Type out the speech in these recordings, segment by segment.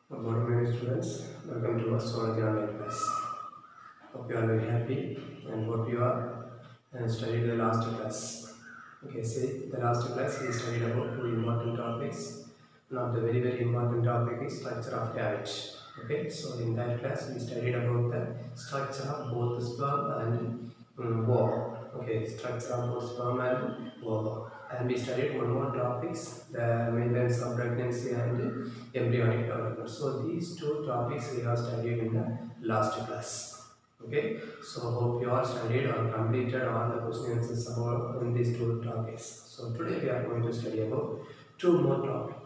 Good morning, students. Welcome to our zoology online class. Hope you are very happy and hope you are studied the last class. Okay, see, the last class we studied about two important topics. One of the very important topic is structure of cabbage. Okay, so in that class we studied about the structure of both sperm and ovum. Okay, structure of both sperm and ovum. And we studied one more topics, the maintenance of pregnancy and embryonic development. So these two topics we have studied in the last class. Okay, so hope you all studied or completed all the question answers about in these two topics. So today we are going to study about two more topics.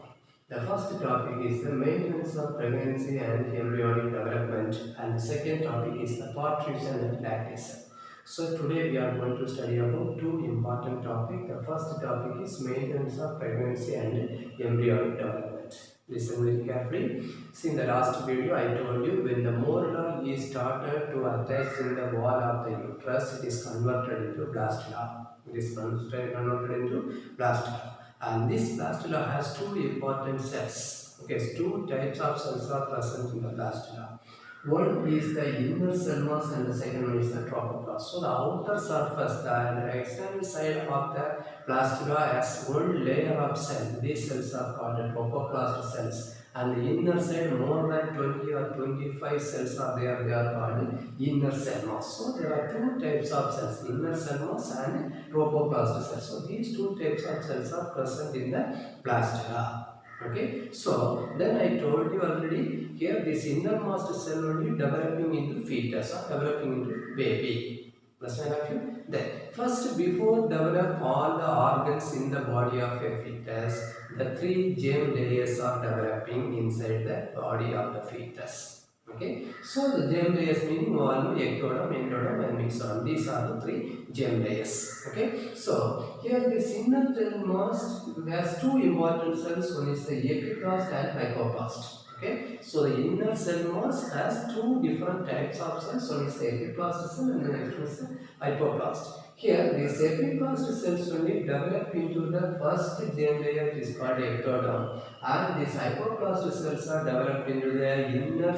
The first topic is the maintenance of pregnancy and embryonic development, and the second topic is the parturition and lactation. So today we are going to study about two important topics. The first topic is maintenance of pregnancy and embryonic development. Listen very carefully. See, in the last video I told you when the morula is started to attach in the wall of the uterus, it is converted into blastula. It is converted into blastula. And this blastula has two important cells. Okay, so two types of cells are present in the blastula. One is the inner cell mass and the second one is the trophoblast. So the outer surface, the external side of the blastula has one layer of cell. These cells are called the trophoblast cells. And the inner side, more than 20 or 25 cells are there. They are called inner cell mass. So there are two types of cells, inner cell mass and trophoblast cells. So these two types of cells are present in the blastula. Okay, so then I told you already here this innermost cell will be developing into fetus or developing into baby. Understand of you? Then first, before develop all the organs in the body of a fetus, the three germ layers are developing inside the body of the fetus. Okay, so the germ layers meaning ovum, ectoderm, endoderm and mesoderm. These are the three germ layers. Okay, so here this inner cell mass has two important cells. One is the epiblast and hypoblast. Okay, so the inner cell mass has two different types of cells. One is the epiblast cell and the next one is the hypoblast. Here, these epiblast cells only develop into the first germ layer, it is called ectoderm, and these hypoblast cells are developed into the inner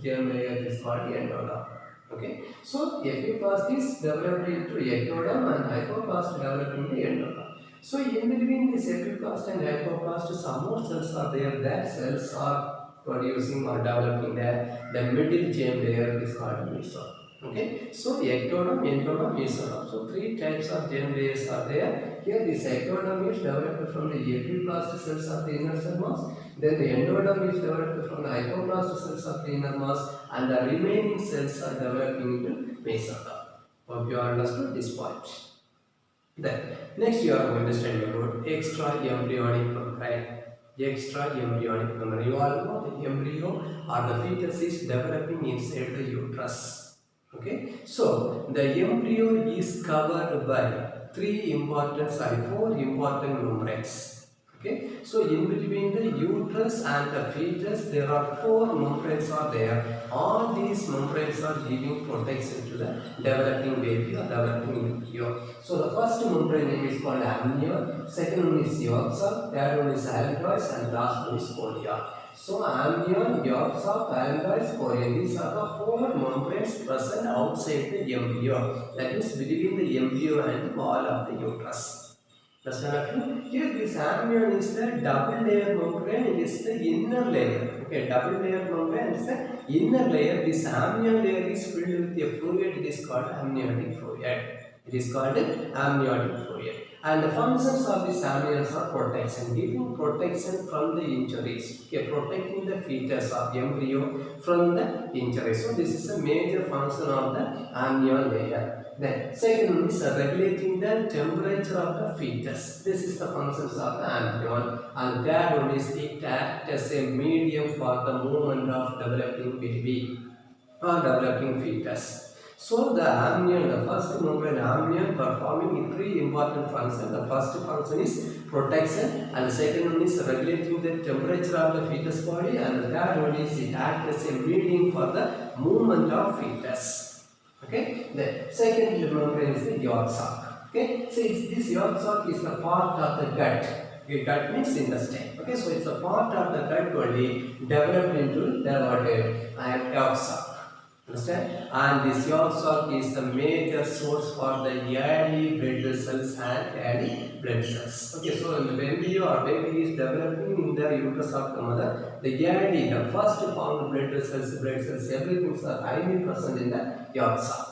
germ layer, it is called endoderm. Okay, so epiblast is developed into ectoderm and hypoblast developed into endoderm. So in between this epiblast and hypoblast, some more cells are there. That cells are producing or developing the middle germ layer is called mesoderm. Okay, so ectoderm, endoderm, mesoderm. So three types of germ layers are there. Here this ectoderm is developed from the epiblast cells of the inner cell mass. Then the endoderm is developed from the hypoblast cells of the inner mass, and the remaining cells are developing into mesoderm. Hope you understood this point. Then next you are going to study about extra embryonic membrane. Extra embryonic membrane. You all know the embryo or the fetus is developing inside the uterus. Okay, so the embryo is covered by four important membranes. Okay, so in between the uterus and the fetus there are four membranes are there. All these membranes are giving protection to the developing baby or developing embryo. So the first membrane name is called amnion, second one is yolk sac, third one is allantois, and last one is chorion. So amnion, yolk sac, allantois, chorion, these are the four membranes present outside the embryo. That is between the embryo and the wall of the uterus. Here this amnion is the double layer membrane, it is the inner layer. Okay, double layer membrane is the inner layer. This amnion layer is filled with a fluid, it is called amniotic fluid. It is called amniotic fluid. And the functions of these amnions are protection, giving protection from the injuries. Okay, protecting the fetus or embryo from the injuries. So this is a major function of the amnion layer. Then second one is regulating the temperature of the fetus. This is the functions of the amnion. And third one is it acts as a medium for the movement of developing baby or developing fetus. So the amnion, the first membrane amnion performing three important functions. The first function is protection, and the second one is regulating the temperature of the fetus body, and the third one is it acts as a medium for the movement of fetus. Okay, the second membrane is the yolk sac. Okay, so this yolk sac is the part of the gut. Okay, gut means intestine. Okay, so it's a part of the gut only developed into the what yolk sac. Understand? And this yolk sac is the major source for the early blood vessels and early blood cells. Okay, so when the embryo or baby is developing in the uterus of the mother, the first formed blood cells, everything are highly present in the yolk sac.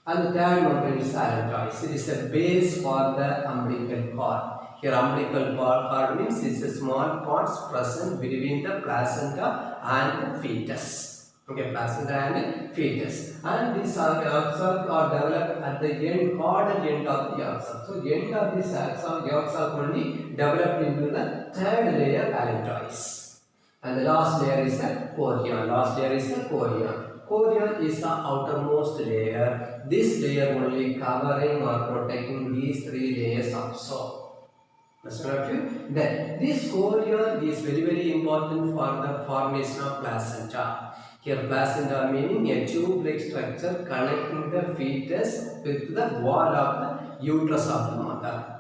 And the third membrane is allantois. It is a base for the umbilical cord. Here umbilical cord means it's a small parts present between the placenta and the fetus. Okay, placenta and fetus. And these are developed at the end, caudal end of the yolk sac. So end of this yolk sac only developed into the third layer allantois. And the last layer is the chorion. Chorion is the outermost layer. This layer only covering or protecting these three layers also. Then this chorion is very important for the formation of placenta. Here placenta meaning a tube-like structure connecting the fetus with the wall of the uterus of the mother.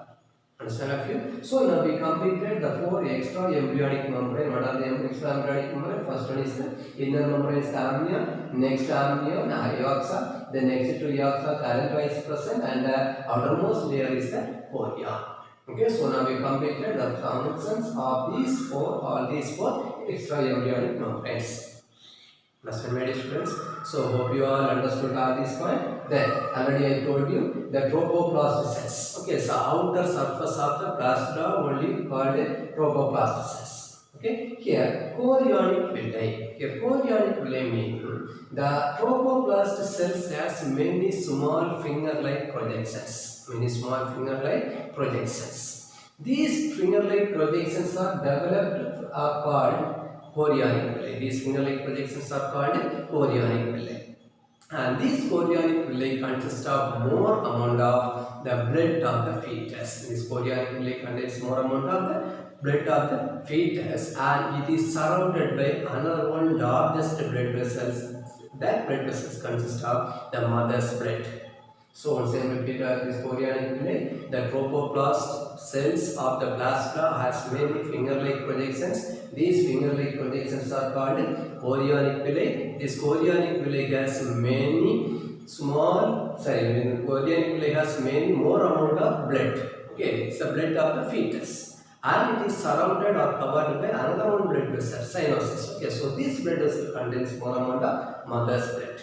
Understand a few? So now we completed the 4 extra embryonic membrane. What are the extra embryonic membrane? First one is the inner membrane is the amnion, next amnion, yolk sac, the next to yolk sac allantois is present, and the outermost layer is the chorion. Okay, so now we completed the functions of all these four extra embryonic membranes. Understand, my dear students? So hope you all understood all this point. Then already I told you the trophoplast cells. Okay, so outer surface of the plasta only called a trophoplast cells. Okay, here chorionic villi. Here chorionic villi means the trophoplast cells has many small finger-like projections. These finger-like projections are developed called chorionic villi. These finger-like projections are called chorionic villi. And these chorionic villi consist of more amount of the blood of the fetus. This chorionic villi contains more amount of the blood of the fetus, and it is surrounded by another one largest blood vessels. That blood vessels consist of the mother's blood. So once again repeat this chorionic villi. The trophoplast cells of the plasta has many finger-like projections. These finger-like projections are called chorionic villi. This chorionic villi has many more amount of blood. Okay, it's the blood of the fetus, and it is surrounded or covered by another one blood vessel, cyanosis. Okay, so this blood vessel contains more amount of mother's blood.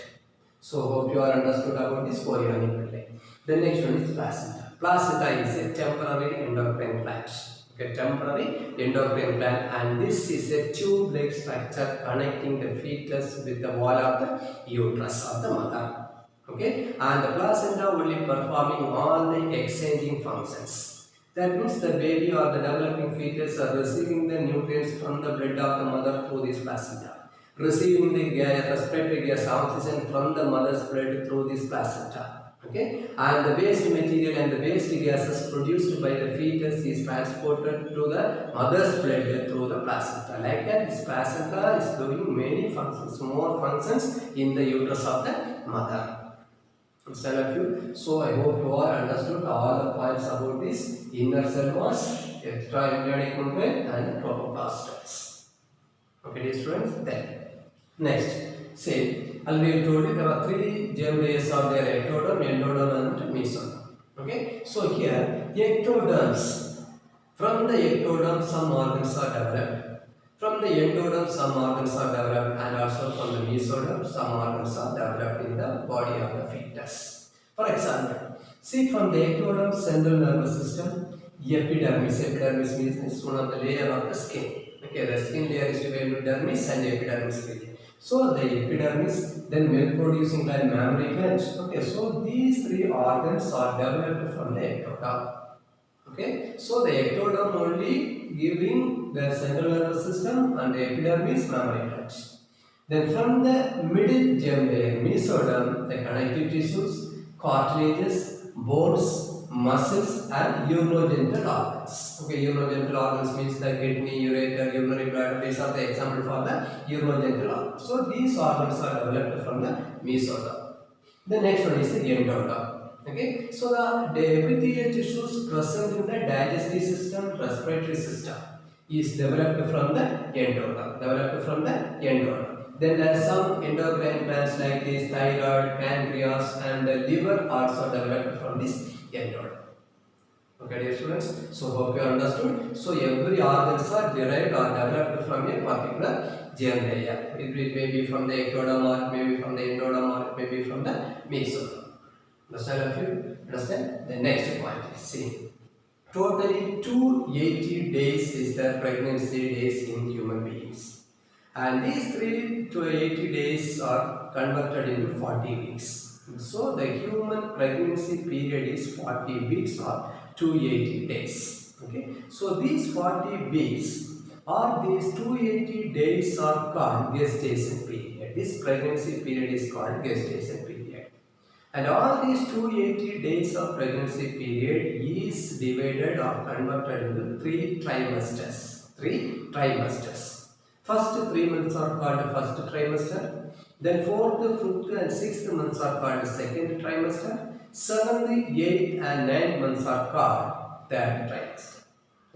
So hope you all understood about this chorionic villi. The next one is placenta. Placenta is a temporary endocrine plant. Okay, temporary endocrine plant, and this is a tube-like structure connecting the fetus with the wall of the uterus of the mother. Okay, and the placenta only performing all the exchanging functions. That means the baby or the developing fetus are receiving the nutrients from the blood of the mother through this placenta, receiving the respiratory gas oxygen from the mother's blood through this placenta. Okay, and the waste material and the waste gases produced by the fetus is transported to the mother's blood through the placenta. Like that, this placenta is doing many functions, more functions in the uterus of the mother. Understand a few? So I hope you all understood all the points about this inner cell mass, extra embryonic membrane, and trophoplast. Okay, dear students. Then next, say. Already told you there are three germ layers of their ectoderm, endoderm, and mesoderm. Okay, so here ectoderms. From the ectoderm, some organs are developed. From the endoderm, some organs are developed, and also from the mesoderm, some organs are developed in the body of the fetus. For example, see from the ectoderm central nervous system, epidermis. Epidermis means it's one of the layer of the skin. Okay, the skin layer is divided into dermis and epidermis layer. So the epidermis, then milk producing gland, mammary gland. Okay, so these three organs are developed from the ectoderm. Okay, so the ectoderm only giving the central nervous system and the epidermis, mammary gland. Then from the middle germ layer, mesoderm, the connective tissues, cartilages, bones, muscles, and urinogenital organs. Okay, urinogenital organs means the kidney, ureter, urinary bladder. These are the example for the urinogenital organs. So these organs are developed from the mesoderm. The next one is the endoderm. Okay, so the epithelial tissues present in the digestive system, respiratory system is developed from the endoderm. Then there are some endocrine glands like this, thyroid, pancreas, and the liver also developed from this endoderm. Okay, dear students. So hope you understood. So every organs are derived or developed from a particular germ layer. It may be from the ectoderm, or maybe from the endoderm, or maybe from the mesoderm. Understand of you? Understand? The next point is see. Totally 280 days is the pregnancy days in human beings. And these 3 to 80 days are converted into 40 weeks. So the human pregnancy period is 40 weeks or 280 days. Okay. So these 40 weeks or these 280 days are called gestation period. This pregnancy period is called gestation period. And all these 280 days of pregnancy period is divided or converted into 3 trimesters. 3 trimesters. First 3 months are called first trimester. Then 4th, 5th and 6th months are called second trimester. 7th, 8th and 9th months are called third trimester.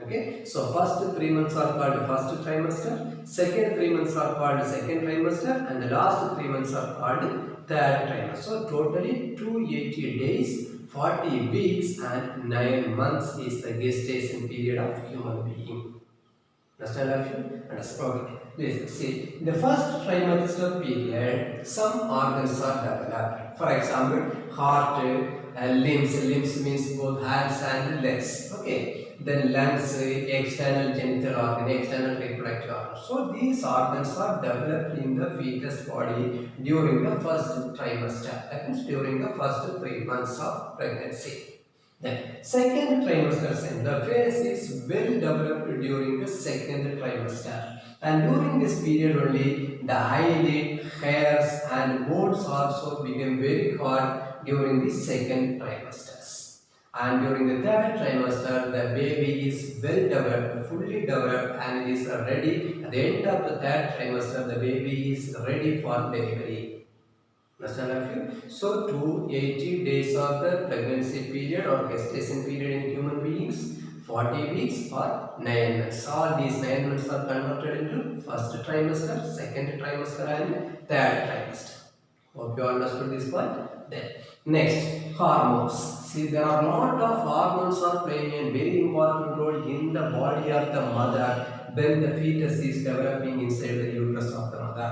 Okay, so first 3 months are called first trimester, second 3 months are called second trimester, and the last 3 months are called third trimester. So totally 280 days, 40 weeks and 9 months is the gestation period of human being. Understand of you? Understand. Please see, in the first trimester period, some organs are developed. For example, heart, limbs. Limbs means both hands and legs. Okay. Then lungs, external genital organ, external reproductive organ. So these organs are developed in the fetus body during the first trimester. That means during the first 3 months of pregnancy. Then second trimester, the phase is well developed during the second trimester, and during this period only the eyelid, hairs and bones also become very hard during the second trimesters. And during the third trimester the baby is well developed, fully developed, and it is ready. At the end of the third trimester the baby is ready for delivery. Understand of you? So 280 days of the pregnancy period or gestation period in human beings, 40 weeks or 9 months. All these 9 months are converted into first trimester, second trimester and third trimester. Hope you understood this point. Then next, hormones. See, there are a lot of hormones are playing a very important role in the body of the mother when the fetus is developing inside the uterus of the mother.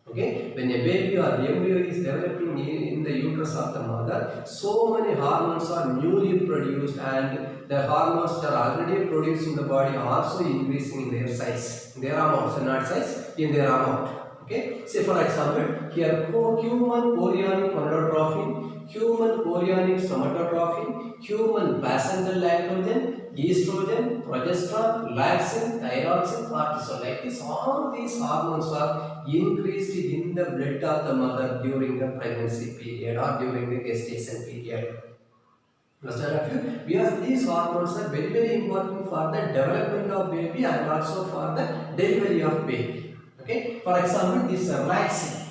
Okay, when a baby or embryo is developing in the uterus of the mother, so many hormones are newly produced, and the hormones that are already produced in the body are also increasing in their size, in their amount, so not size, in their amount. Okay, say for example, here human chorionic gonadotrophin, human chorionic somatotrophin, human placental lactogen, estrogen, progesterone, laxin, thyroxine, cortisol. Like this, all these hormones are increased in the blood of the mother during the pregnancy period or during the gestation period. Understand of you? Because these hormones are very, very important for the development of baby and also for the delivery of baby. Okay, for example, this relaxin.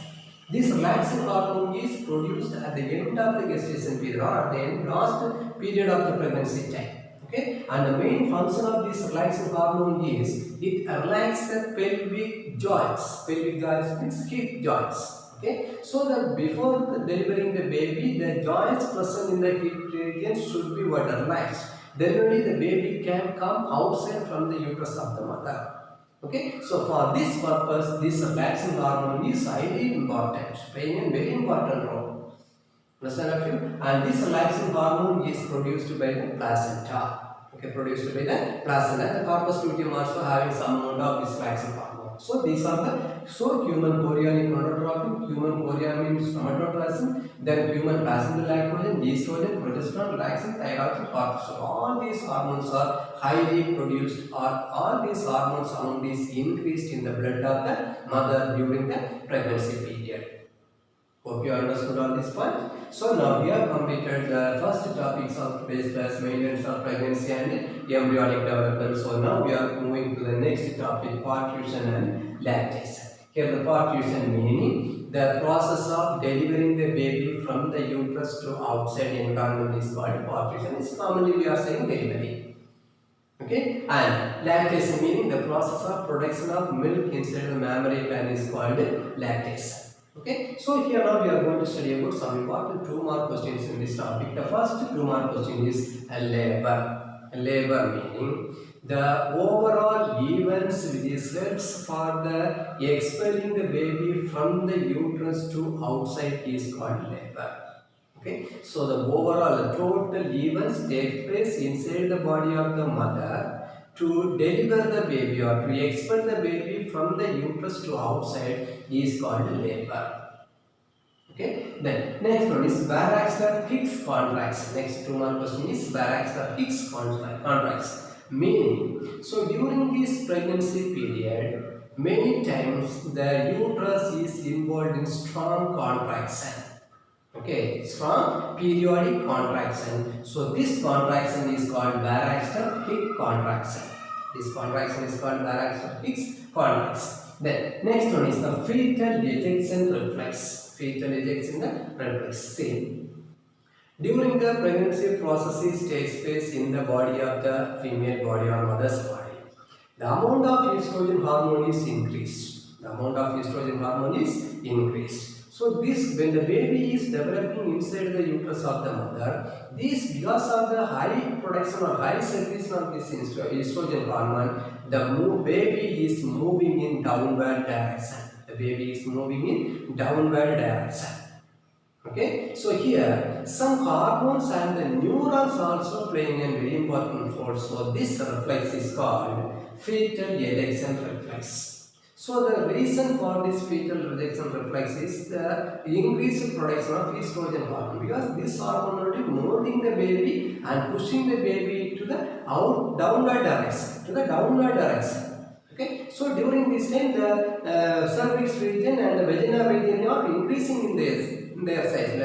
This relaxin hormone is produced at the end of the gestation period or at the end last period of the pregnancy time. Okay, and the main function of this relaxin hormone is it relaxes the pelvic joints. Pelvic joints means hip joints. Okay, so that before delivering the baby, the joints present in the hip region should be relaxed. Then only the baby can come outside from the uterus of the mother. Okay, so for this purpose, this relaxing hormone is highly important, playing a very important role. Understand of you? And this relaxing hormone is produced by the placenta. Okay, produced by the placenta. The corpus luteum also having some amount of this relaxing hormone. So these are the human chorionic gonadotrophin, human chorionic somatotrophin, then human placental lactogen, estrogen, progesterone, laxin, thyroxine, cortisol. All these hormones are highly produced, or all these hormones amount is increased in the blood of the mother during the pregnancy period. Hope you understood all this point. So now we have completed the first topics of today's class, maintenance of pregnancy and embryonic development. So now we are moving to the next topic, parturition and lactation. Here the parturition meaning the process of delivering the baby from the uterus to outside environment is called partition. Is commonly we are saying delivery. Okay, and lactation meaning the process of production of milk inside the mammary gland is called lactation. Okay, so here now we are going to study about some important 2 mark questions in this topic. The first 2 mark question is labor. Labor meaning the overall events which helps for the expelling the baby from the uterus to outside is called labor. Okay, so the overall total events take place inside the body of the mother to deliver the baby or to expel the baby from the uterus to outside is called labor. Okay, then next one is Baxter-Hicks contraction. Next 2 mark question is Baxter-Hicks contraction. Meaning, so during this pregnancy period, many times the uterus is involved in strong contraction. Okay, strong periodic contraction. So this contraction is called Baxter-Hicks contraction. This contraction is called Baxter-Hicks contraction. Then next one is the fetal ejection reflex. Fetal ejection reflex. See, during the pregnancy processes takes place in the body of the female body or mother's body. The amount of estrogen hormone is increased. The amount of estrogen hormone is increased. So this, when the baby is developing inside the uterus of the mother, this because of the high production or high secretion of this estrogen hormone, the baby is moving in downward direction. The baby is moving in downward direction. Okay, so here some hormones and the neurons also playing a very important role. So this reflex is called fetal ejection reflex. So the reason for this fetal ejection reflex is the increased production of estrogen hormone, because this hormone will be molding the baby and pushing the baby to the downward direction. Okay, so during this time the cervix region and the vagina region are increasing in their size.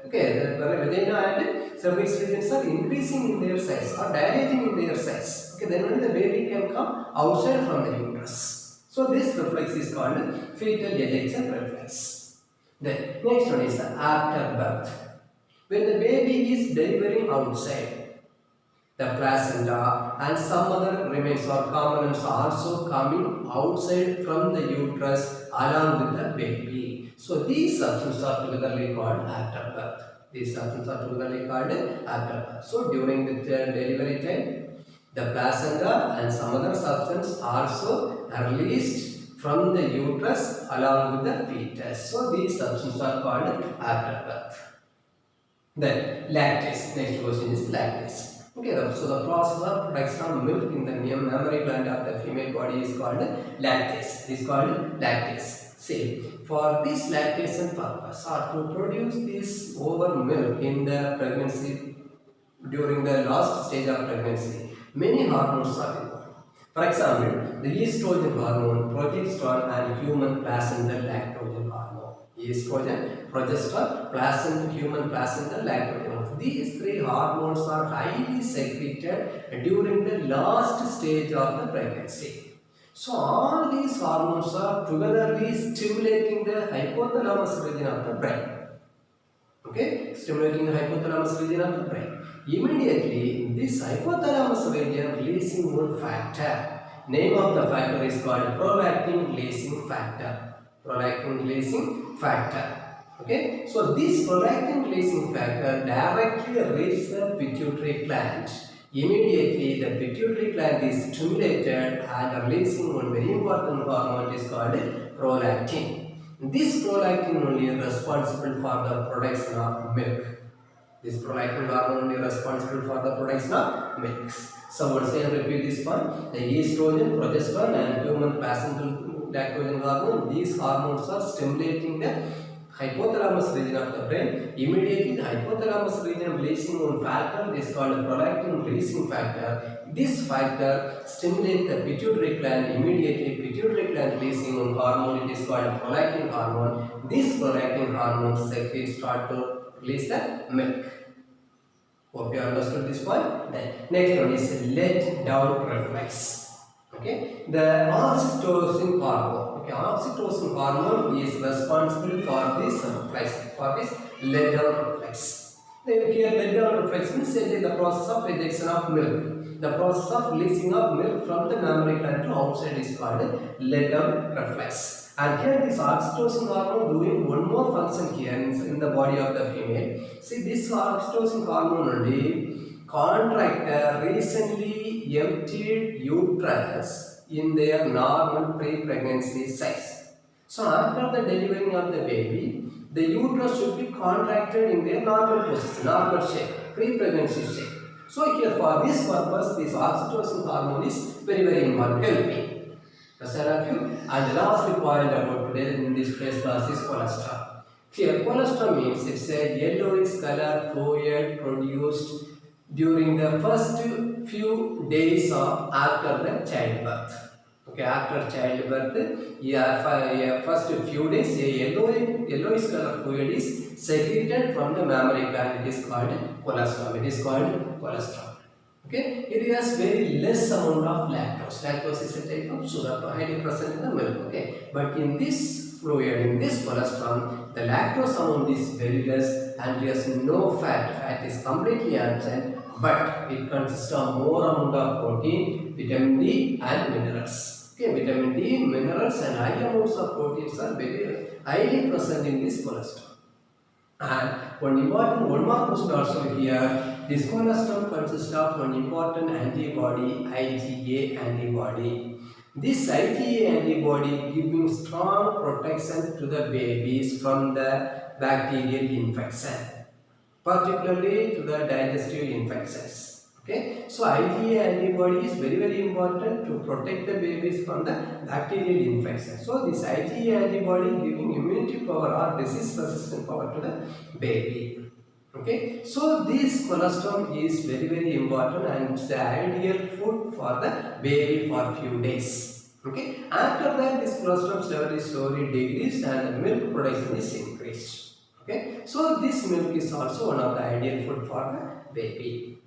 Okay, the vagina and cervix regions are increasing in their size or dilating in their size. Okay, then only the baby can come outside from the uterus. So this reflex is called fetal ejection reflex. Then next one is the afterbirth. When the baby is delivering outside, the placenta and some other remains or components are also coming outside from the uterus along with the baby. So these substances are togetherly called afterbirth. These substances are togetherly called afterbirth. So during the delivery time, the placenta and some other substance also are released from the uterus along with the fetus. So these substances are called afterbirth. Then lactation. Next question is lactation. Okay, so the process of production of milk in the mammary gland of the female body is called lactation. It is called lactation. See, for this lactation purpose or to produce this over milk in the pregnancy during the last stage of pregnancy, many hormones are involved. For example, the estrogen hormone, progesterone and human placental lactogen hormone. Estrogen, progesterone, human placental lactogen hormone. These 3 hormones are highly secreted during the last stage of the pregnancy. So all these hormones are togetherly stimulating the hypothalamus region of the brain. Okay, stimulating the hypothalamus region of the brain. Immediately, this hypothalamus region releasing one factor. Name of the factor is called prolactin releasing factor. Prolactin releasing factor. Okay, so this prolactin releasing factor directly reaches the pituitary gland. Immediately, the pituitary gland is stimulated and releasing one very important hormone is called prolactin. This prolactin only is responsible for the production of milk. This prolactin hormone only responsible for the production of milk. So once again repeat this one. The estrogen, progesterone and human placental lactogen hormone, these hormones are stimulating the hypothalamus region of the brain. Immediately the hypothalamus region releasing one factor is called prolactin releasing factor. This factor stimulates the pituitary gland. Immediately pituitary gland releasing one hormone, it is called prolactin hormone. This prolactin hormone secretes start to release the milk. Hope you understood this point. Then next one is let down reflex. Okay, the oxytocin hormone. Okay, oxytocin hormone is responsible for this reflex, for this let down reflex. Then here let down reflex means the process of rejection of milk. The process of releasing of milk from the mammary gland to outside is called let down reflex. And here this oxytocin hormone doing one more function here in the body of the female. See, this oxytocin hormone only contract a recently emptied uterus in their normal pre-pregnancy size. So after the delivering of the baby, the uterus should be contracted in their normal position, normal shape, pre-pregnancy shape. So here for this purpose, this oxytocin hormone is very important, helping. Understand of you? And the last point about today in this class is cholesterol. Here cholesterol means it's a yellowish color fluid produced during the first few days of after the childbirth. Okay, after childbirth, first few days, a yellowish color fluid is secreted from the mammary gland. It is called cholesterol. It is called cholesterol. Okay, it has very less amount of lactose. Lactose is a type of sugar highly present in the milk. Okay, but in this fluid, in this cholesterol, the lactose amount is very less and it has no fat. Fat is completely absent, but it consists of more amount of protein, vitamin D and minerals. Okay, vitamin D, minerals and high amounts of proteins are very highly present in this cholesterol. And one more question also here. This cholesterol consists of one important antibody, IgA antibody. This IgA antibody giving strong protection to the babies from the bacterial infection, particularly to the digestive infections. Okay, so IgA antibody is very important to protect the babies from the bacterial infection. So this IgA antibody giving immunity power or disease resistant power to the baby. Okay, so this cholesterol is very important and it's the ideal food for the baby for few days. Okay, after that this cholesterol level is slowly decreased and the milk production is increased. Okay, so this milk is also one of the ideal food for the baby.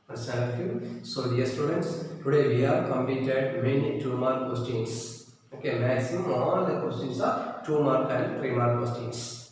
Understand you? So dear students, today we have completed many 2-mark questions. Okay, maximum all the questions are 2-mark and 3-mark questions.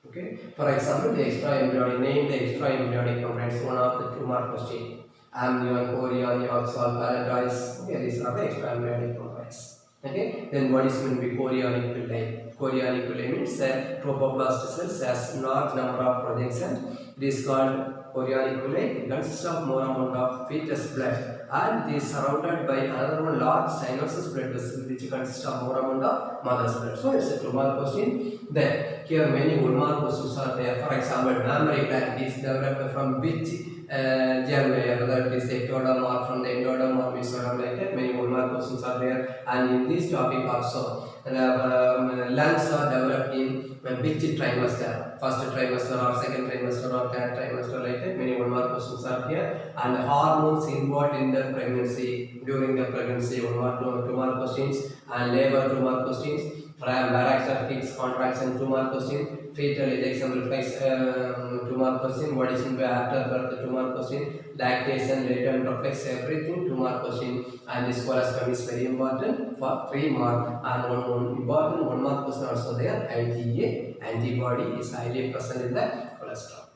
Okay, for example, the extra embryonic, name the extra embryonic components, one of the 2-mark question. Amnion, chorion, oxal, paradise. Okay, these are the extra embryonic components. Okay, then what is meant by chorionic villi? Chorionic villi means that trophoblast cells has large number of projections. It is called chorionic villi. It consists of more amount of fetus blood and it is surrounded by another one large synovial blood vessel which consists of more amount of mother's blood. So it's a 2-mark question. Then here many 1-mark questions are there. For example, mammary gland is developed from which germ layer, whether it is ectoderm or from the endoderm or mesoderm, like that. Many 1-mark questions are there. And in this topic also, lungs are developed in which trimester, first trimester or second trimester or third trimester, like that. Many 1-mark questions are here. And hormones involved in the pregnancy, during the pregnancy, 1-mark, 2-mark questions. And labor, 2-mark questions. Baracks fixed contraction, 2-mark question. Fetal ejection reflex, 2-mark question. What is in after birth, 2-mark question. Lactation, latent reflex, everything 2-mark question. And this cholesterol is very important for 3-mark. And one important 1-mark question also there. IgA antibody is highly present in the cholesterol.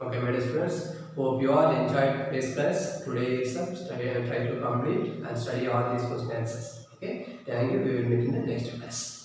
Okay, my dear students, hope you all enjoyed this class. Today exam, study and try to complete and study all these question answers. Okay, thank you. We will meet in the next class.